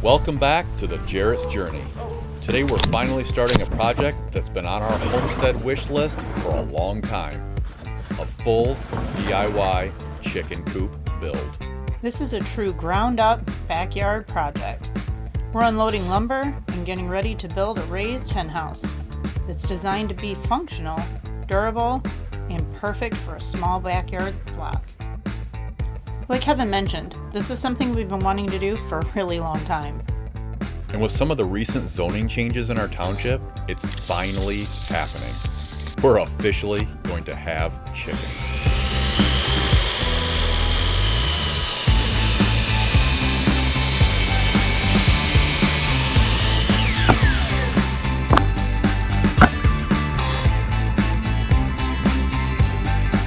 Welcome back to the Jarretts Journey. Today we're finally starting a project that's been on our homestead wish list for a long time. A full DIY chicken coop build. This is a true ground-up backyard project. We're unloading lumber and getting ready to build a raised hen house that's designed to be functional, durable, and perfect for a small backyard flock. Like Kevin mentioned, this is something we've been wanting to do for a really long time. And with some of the recent zoning changes in our township, it's finally happening. We're officially going to have chickens.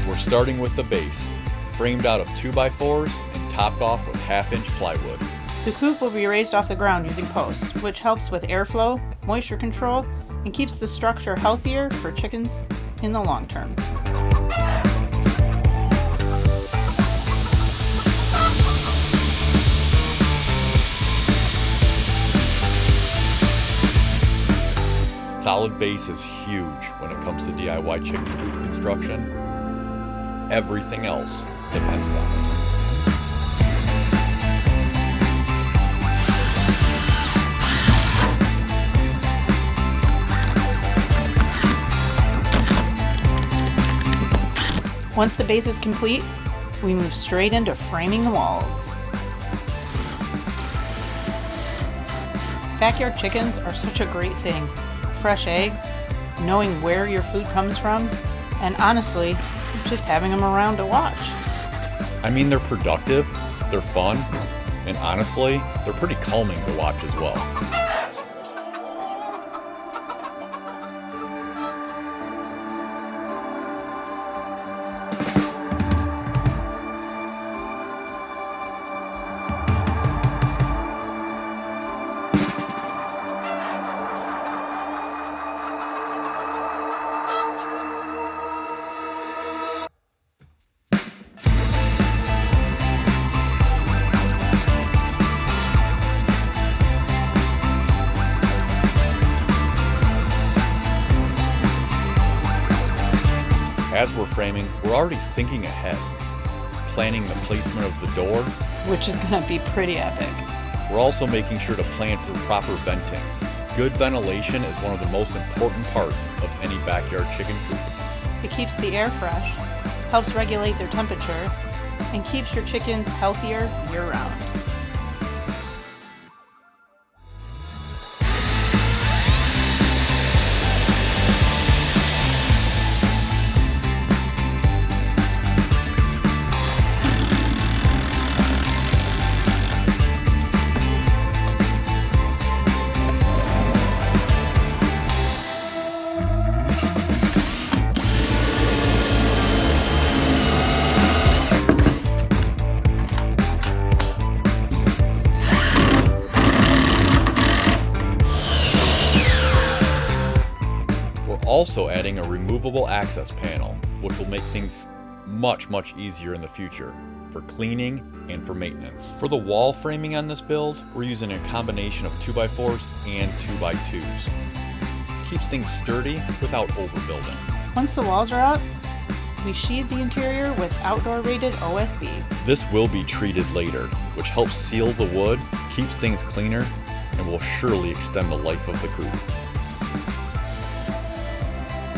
We're starting with the base, framed out of 2x4s and topped off with 1/2-inch plywood. The coop will be raised off the ground using posts, which helps with airflow, moisture control, and keeps the structure healthier for chickens in the long term. Solid base is huge when it comes to DIY chicken coop construction. Everything else depends on it. Once the base is complete, we move straight into framing the walls. Backyard chickens are such a great thing. Fresh eggs, knowing where your food comes from, and honestly, just having them around to watch. I mean, they're productive, they're fun, and honestly, they're pretty calming to watch as well. As we're framing, we're already thinking ahead, planning the placement of the door, which is going to be pretty epic. We're also making sure to plan for proper venting. Good ventilation is one of the most important parts of any backyard chicken coop. It keeps the air fresh, helps regulate their temperature, and keeps your chickens healthier year-round. Also adding a removable access panel, which will make things much easier in the future for cleaning and for maintenance. For the wall framing on this build, we're using a combination of 2x4s and 2x2s. Keeps things sturdy without overbuilding. Once the walls are up, we sheathe the interior with outdoor rated OSB. This will be treated later, which helps seal the wood, keeps things cleaner, and will surely extend the life of the coop.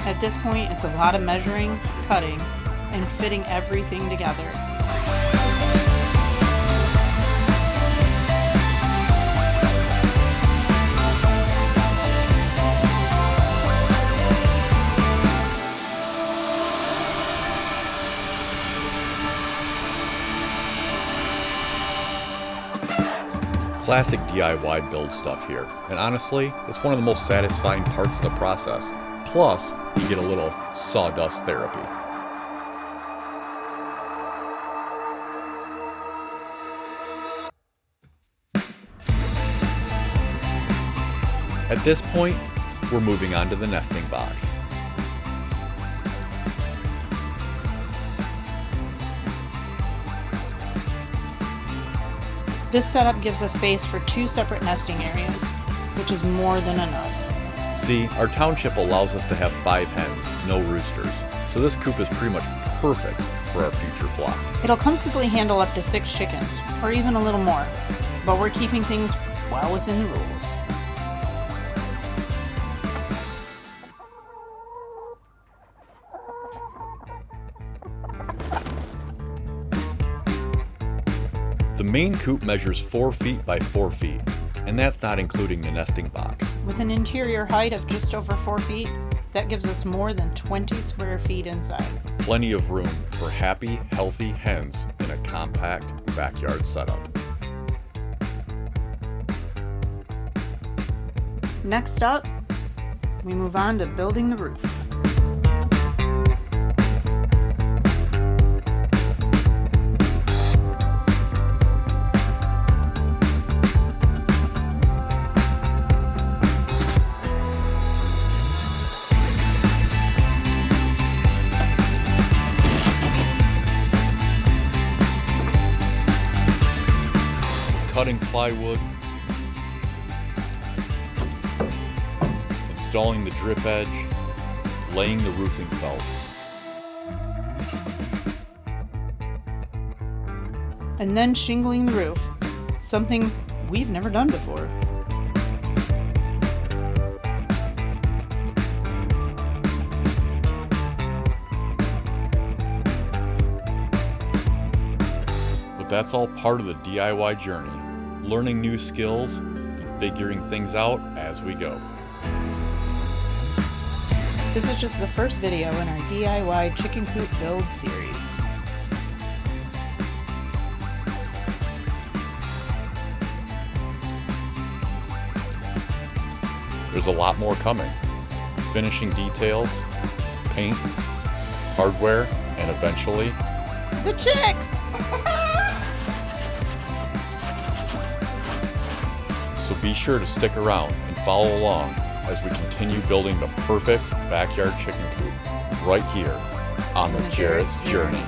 At this point, it's a lot of measuring, cutting, and fitting everything together. Classic DIY build stuff here, and honestly, it's one of the most satisfying parts of the process. Plus, you get a little sawdust therapy. At this point, we're moving on to the nesting box. This setup gives us space for 2 separate nesting areas, which is more than enough. See, our township allows us to have 5 hens, no roosters, so this coop is pretty much perfect for our future flock. It'll comfortably handle up to 6 chickens, or even a little more, but we're keeping things well within the rules. The main coop measures 4 feet by 4 feet, and that's not including the nesting box. With an interior height of just over 4 feet, that gives us more than 20 square feet inside. Plenty of room for happy, healthy hens in a compact backyard setup. Next up, we move on to building the roof. Cutting plywood, installing the drip edge, laying the roofing felt. And then shingling the roof, something we've never done before. But that's all part of the DIY journey, learning new skills and figuring things out as we go. This is just the first video in our DIY chicken coop build series. There's a lot more coming. Finishing details, paint, hardware, and eventually, The chicks! so be sure to stick around and follow along as we continue building the perfect backyard chicken coop right here on the Jarretts Journey.